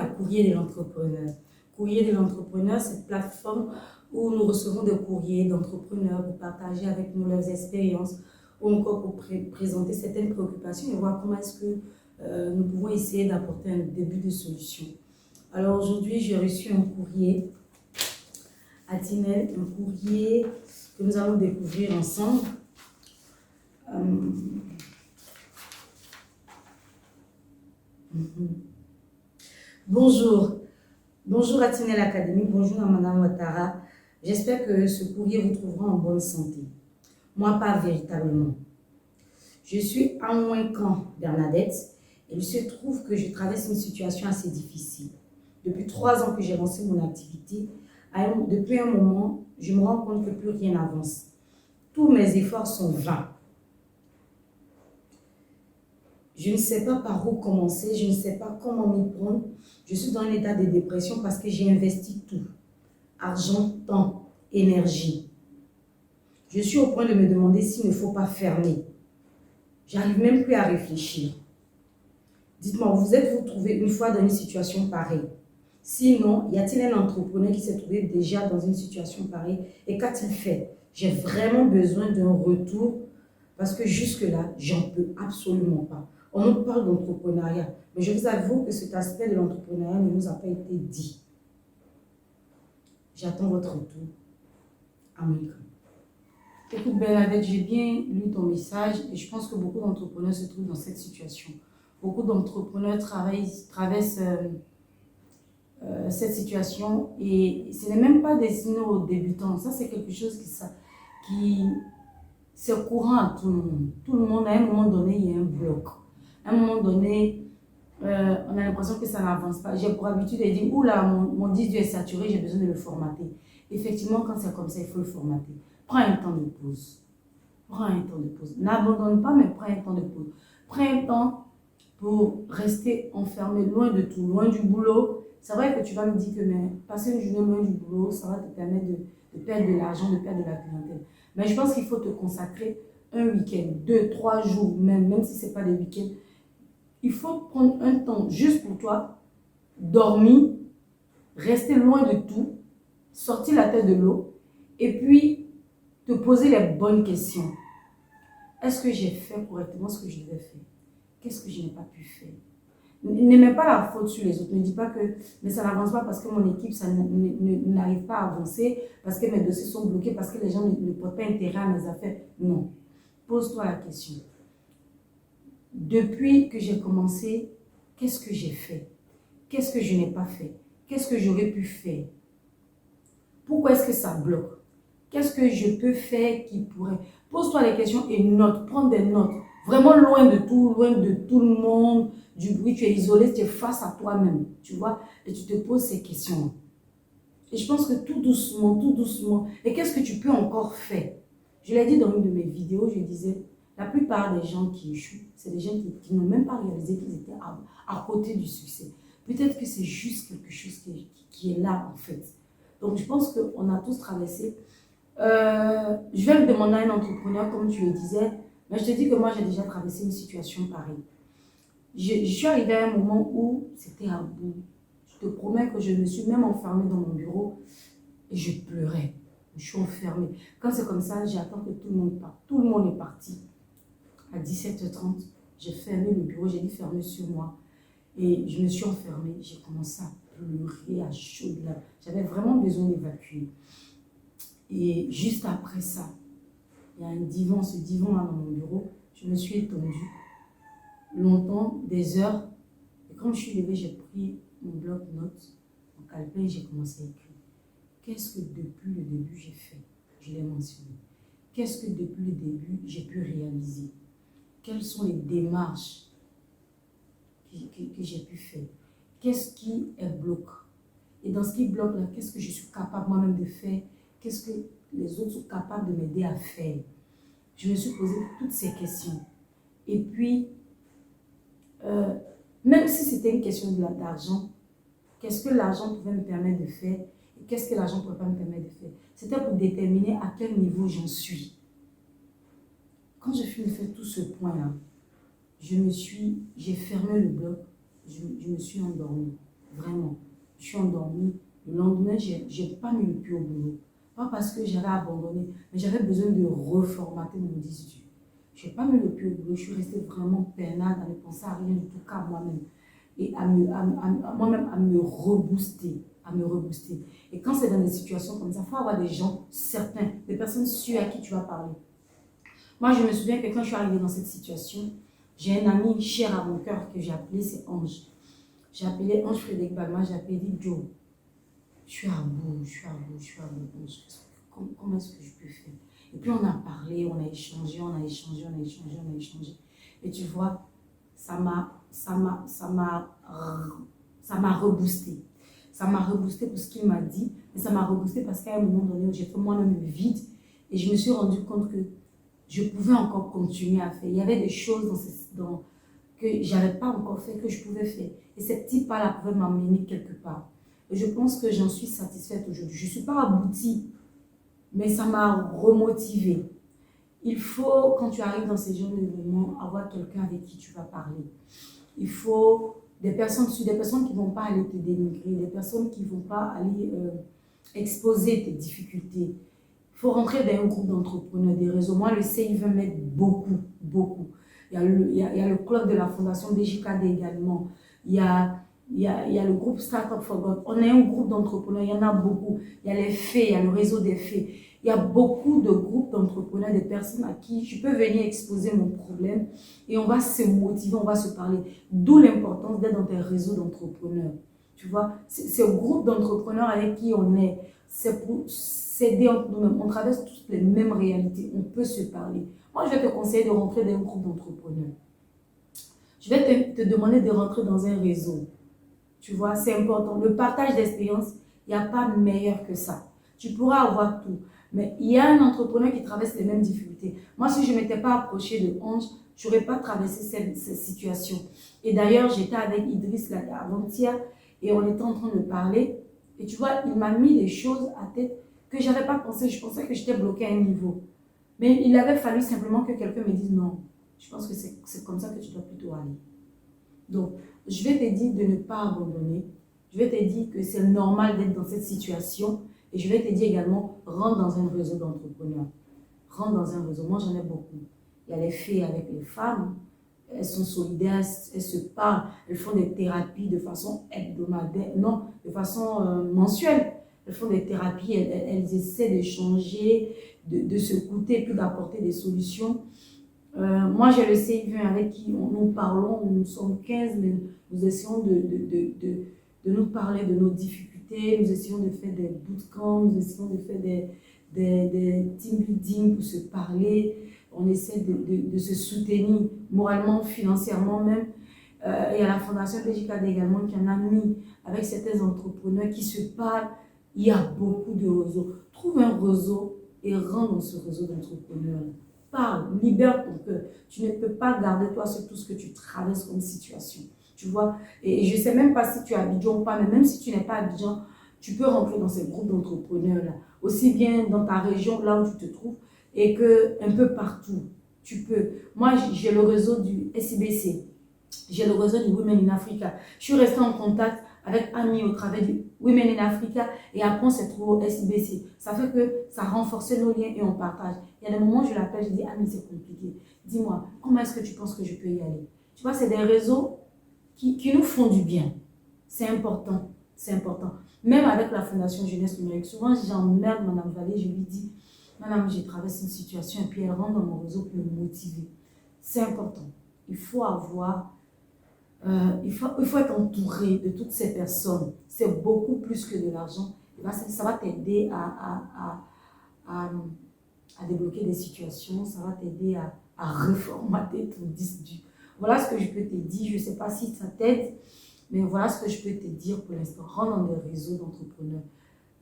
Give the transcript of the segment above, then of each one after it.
à Courrier de l'entrepreneur. Courrier de l'entrepreneur, c'est une plateforme où nous recevons des courriers d'entrepreneurs pour partager avec nous leurs expériences ou encore pour présenter certaines préoccupations et voir comment est-ce que nous pouvons essayer d'apporter un début de solution. Alors aujourd'hui, j'ai reçu un courrier à Tinel, un courrier que nous allons découvrir ensemble. Bonjour. Bonjour à Tinel Academy, bonjour à Madame Ouattara. J'espère que ce courrier vous trouvera en bonne santé. Moi, pas véritablement. Je suis Amouinkan Bernadette et il se trouve que je traverse une situation assez difficile. Depuis 3 ans que j'ai lancé mon activité, depuis un moment, je me rends compte que plus rien n'avance. Tous mes efforts sont vains. Je ne sais pas par où commencer, je ne sais pas comment m'y prendre. Je suis dans un état de dépression parce que j'ai investi tout. Argent, temps, énergie. Je suis au point de me demander s'il ne faut pas fermer. J'arrive même plus à réfléchir. Dites-moi, vous êtes-vous trouvé une fois dans une situation pareille? Sinon, y a-t-il un entrepreneur qui s'est trouvé déjà dans une situation pareille et qu'a-t-il fait? J'ai vraiment besoin d'un retour parce que jusque-là, j'en peux absolument pas. On nous parle d'entrepreneuriat, mais je vous avoue que cet aspect de l'entrepreneuriat ne nous a pas été dit. J'attends votre retour. Amen. Écoute Bernadette, j'ai bien lu ton message et je pense que beaucoup d'entrepreneurs se trouvent dans cette situation. Beaucoup d'entrepreneurs traversent cette situation et ce n'est même pas destiné aux débutants. Ça, c'est quelque chose qui c'est courant à tout le monde. Tout le monde, à un moment donné, il y a un bloc. À un moment donné, on a l'impression que ça n'avance pas. J'ai pour habitude de dire, oula, mon disque est saturé, j'ai besoin de le formater. Effectivement, quand c'est comme ça, il faut le formater. Prends un temps de pause. Prends un temps de pause. N'abandonne pas, mais prends un temps de pause. Prends un temps pour rester enfermé loin de tout, loin du boulot. C'est vrai que tu vas me dire que mais, passer une journée loin du boulot, ça va te permettre de perdre de l'argent, de perdre de la clientèle. Mais je pense qu'il faut te consacrer un week-end, 2, 3 jours, même si ce n'est pas des week-ends. Il faut prendre un temps juste pour toi, dormir, rester loin de tout, sortir la tête de l'eau et puis te poser les bonnes questions. Est-ce que j'ai fait correctement ce que je devais faire? Qu'est-ce que je n'ai pas pu faire? Ne mets pas la faute sur les autres. Ne dis pas que mais ça n'avance pas parce que mon équipe n'arrive pas à avancer, parce que mes dossiers sont bloqués, parce que les gens ne portent pas intérêt à mes affaires. Non. Pose-toi la question. Depuis que j'ai commencé, qu'est-ce que j'ai fait? Qu'est-ce que je n'ai pas fait? Qu'est-ce que j'aurais pu faire? Pourquoi est-ce que ça bloque? Qu'est-ce que je peux faire qui pourrait... Pose-toi les questions et note, prends des notes. Vraiment loin de tout le monde, du bruit, tu es isolé, tu es face à toi-même, tu vois, et tu te poses ces questions. Et je pense que tout doucement, et qu'est-ce que tu peux encore faire? Je l'ai dit dans une de mes vidéos, je disais, la plupart des gens qui échouent, c'est des gens qui n'ont même pas réalisé qu'ils étaient à côté du succès. Peut-être que c'est juste quelque chose qui est là, en fait. Donc, je pense qu'on a tous traversé. Je vais me demander à un entrepreneur, comme tu le disais, mais je te dis que moi, j'ai déjà traversé une situation pareille. Je suis arrivée à un moment où c'était à bout. Je te promets que je me suis même enfermée dans mon bureau et je pleurais. Je suis enfermée. Quand c'est comme ça, j'attends que tout le monde parte. Tout le monde est parti. À 17h30, j'ai fermé le bureau, j'ai dit fermer sur moi. Et je me suis enfermée. J'ai commencé à pleurer à chaudes larmes. J'avais vraiment besoin d'évacuer. Et juste après ça, il y a un divan, ce divan-là dans mon bureau, je me suis étendue longtemps, des heures. Et quand je suis levée, j'ai pris mon bloc-notes, mon calepin et j'ai commencé à écrire. Qu'est-ce que depuis le début j'ai fait? Je l'ai mentionné. Qu'est-ce que depuis le début j'ai pu réaliser? Quelles sont les démarches que j'ai pu faire? Qu'est-ce qui est bloqué? Et dans ce qui bloque là, qu'est-ce que je suis capable moi-même de faire? Qu'est-ce que les autres sont capables de m'aider à faire? Je me suis posé toutes ces questions. Et puis, même si c'était une question d'argent, qu'est-ce que l'argent pouvait me permettre de faire et qu'est-ce que l'argent ne pouvait pas me permettre de faire? C'était pour déterminer à quel niveau j'en suis. Quand j'ai fini de faire tout ce point-là, j'ai fermé le bloc, je me suis endormie. Vraiment. Je suis endormie. Le lendemain, je n'ai pas mis le pied au boulot. Pas parce que j'avais abandonné, mais j'avais besoin de reformater mon disque dur. Je n'ai pas mis le pied au boulot. Je suis restée vraiment peinade à ne penser à rien du tout qu'à moi-même. Et moi-même à me rebooster. À me rebooster. Et quand c'est dans des situations comme ça, il faut avoir des gens certains, des personnes sûres à qui tu vas parler. Moi, je me souviens que quand je suis arrivée dans cette situation, j'ai un ami cher à mon cœur que j'ai appelé, c'est Ange. J'ai appelé Ange Frédéric Balma, j'ai appelé dit Joe. Je suis à bout, je suis à bout, je suis à bout. Comment est-ce que je peux faire? Et puis on a parlé, on a échangé, on a échangé, on a échangé, on a échangé. Et tu vois, ça m'a reboosté. Ça m'a reboosté pour ce qu'il m'a dit, mais ça m'a reboosté parce qu'à un moment donné, j'ai fait moi-même le vide et je me suis rendu compte que je pouvais encore continuer à faire. Il y avait des choses que je n'avais pas encore fait, que je pouvais faire. Et ces petits pas-là pouvaient m'amener quelque part. Et je pense que j'en suis satisfaite aujourd'hui. Je ne suis pas aboutie, mais ça m'a remotivée. Il faut, quand tu arrives dans ces genres d'événements, avoir quelqu'un avec qui tu vas parler. Il faut des personnes qui ne vont pas aller te dénigrer, des personnes qui ne vont pas aller exposer tes difficultés. Il faut rentrer dans un groupe d'entrepreneurs, des réseaux. Moi, le CIV m'aide beaucoup, beaucoup. Il y a le club de la Fondation BJKD également. Il y a le groupe Startup for God. On est un groupe d'entrepreneurs, il y en a beaucoup. Il y a les fées, il y a le réseau des fées. Il y a beaucoup de groupes d'entrepreneurs, des personnes à qui je peux venir exposer mon problème et on va se motiver, on va se parler. D'où l'importance d'être dans tes réseaux d'entrepreneurs. Tu vois, c'est au groupe d'entrepreneurs avec qui on est. C'est pour s'aider entre nous-mêmes. On traverse toutes les mêmes réalités. On peut se parler. Moi, je vais te conseiller de rentrer dans un groupe d'entrepreneurs. Je vais te demander de rentrer dans un réseau. Tu vois, c'est important. Le partage d'expérience, il n'y a pas meilleur que ça. Tu pourras avoir tout. Mais il y a un entrepreneur qui traverse les mêmes difficultés. Moi, si je ne m'étais pas approchée de Ange, je n'aurais pas traversé cette situation. Et d'ailleurs, j'étais avec Idriss avant-hier et on était en train de parler. Et tu vois, il m'a mis des choses à tête que je n'avais pas pensé. Je pensais que j'étais bloquée à un niveau. Mais il avait fallu simplement que quelqu'un me dise non. Je pense que c'est comme ça que tu dois plutôt aller. Donc, je vais te dire de ne pas abandonner. Je vais te dire que c'est normal d'être dans cette situation. Et je vais te dire également, rentre dans un réseau d'entrepreneurs. Rentre dans un réseau. Moi, j'en ai beaucoup. Il y a les filles avec les femmes. Elles sont solidaires, elles se parlent. Elles font des thérapies de façon hebdomadaire. Non, de façon mensuelle. Elles font des thérapies. Elles essaient d'échanger, de se coûter, puis d'apporter des solutions. Moi, j'ai le CIV avec qui nous parlons, nous sommes 15, mais nous essayons de nous parler de nos difficultés, nous essayons de faire des bootcamps, nous essayons de faire des team building pour se parler, on essaie de se soutenir moralement, financièrement même. Et à la Fondation BJKD également, qui en a mis avec certains entrepreneurs qui se parlent. Il y a beaucoup de réseaux. Trouve un réseau et rentre dans ce réseau d'entrepreneurs. Parle, libère ton cœur. Tu ne peux pas garder toi sur tout ce que tu traverses comme situation. Tu vois, et je ne sais même pas si tu es à Abidjan ou pas, mais même si tu n'es pas à Abidjan, tu peux rentrer dans ces groupes d'entrepreneurs-là. Aussi bien dans ta région, là où tu te trouves, et que un peu partout. Tu peux. Moi, j'ai le réseau du SIBC. J'ai le réseau du Women in Africa. Je suis restée en contact avec Ami au travers du Women in Africa et après on s'est trouvé au SIBC. Ça fait que ça a renforcé nos liens et on partage. Il y a des moments où je l'appelle, je dis Ami, c'est compliqué. Dis-moi, comment est-ce que tu penses que je peux y aller? Tu vois, c'est des réseaux qui nous font du bien. C'est important. C'est important. Même avec la Fondation Jeunesse Numérique, souvent j'emmerde Madame Vallée, je lui dis, Madame, j'ai traversé une situation et puis elle rentre dans mon réseau pour me motiver. C'est important. Il faut avoir il faut être entouré de toutes ces personnes. C'est beaucoup plus que de l'argent. Ça va t'aider à débloquer des situations. Ça va t'aider à reformater ton disque dur. Voilà ce que je peux te dire. Je ne sais pas si ça t'aide, mais voilà ce que je peux te dire pour l'instant. Rentre dans des réseaux d'entrepreneurs.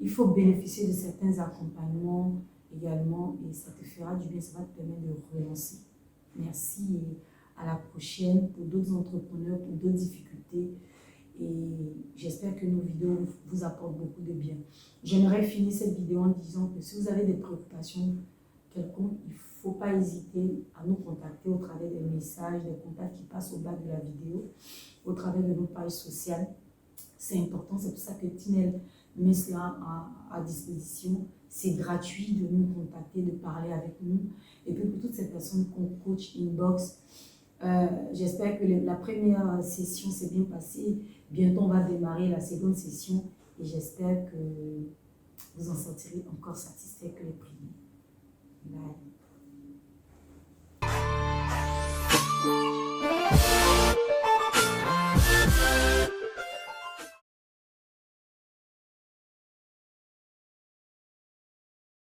Il faut bénéficier de certains accompagnements également et ça te fera du bien. Ça va te permettre de relancer. Merci. Et à la prochaine pour d'autres entrepreneurs, pour d'autres difficultés. Et j'espère que nos vidéos vous apportent beaucoup de bien. J'aimerais finir cette vidéo en disant que si vous avez des préoccupations quelconques, il ne faut pas hésiter à nous contacter au travers des messages, des contacts qui passent au bas de la vidéo, au travers de nos pages sociales. C'est important, c'est pour ça que Tinel met cela à disposition. C'est gratuit de nous contacter, de parler avec nous. Et puis pour toutes ces personnes qu'on coach inbox, j'espère que la première session s'est bien passée. Bientôt, on va démarrer la seconde session et j'espère que vous en sortirez encore satisfait que les premiers. Bye.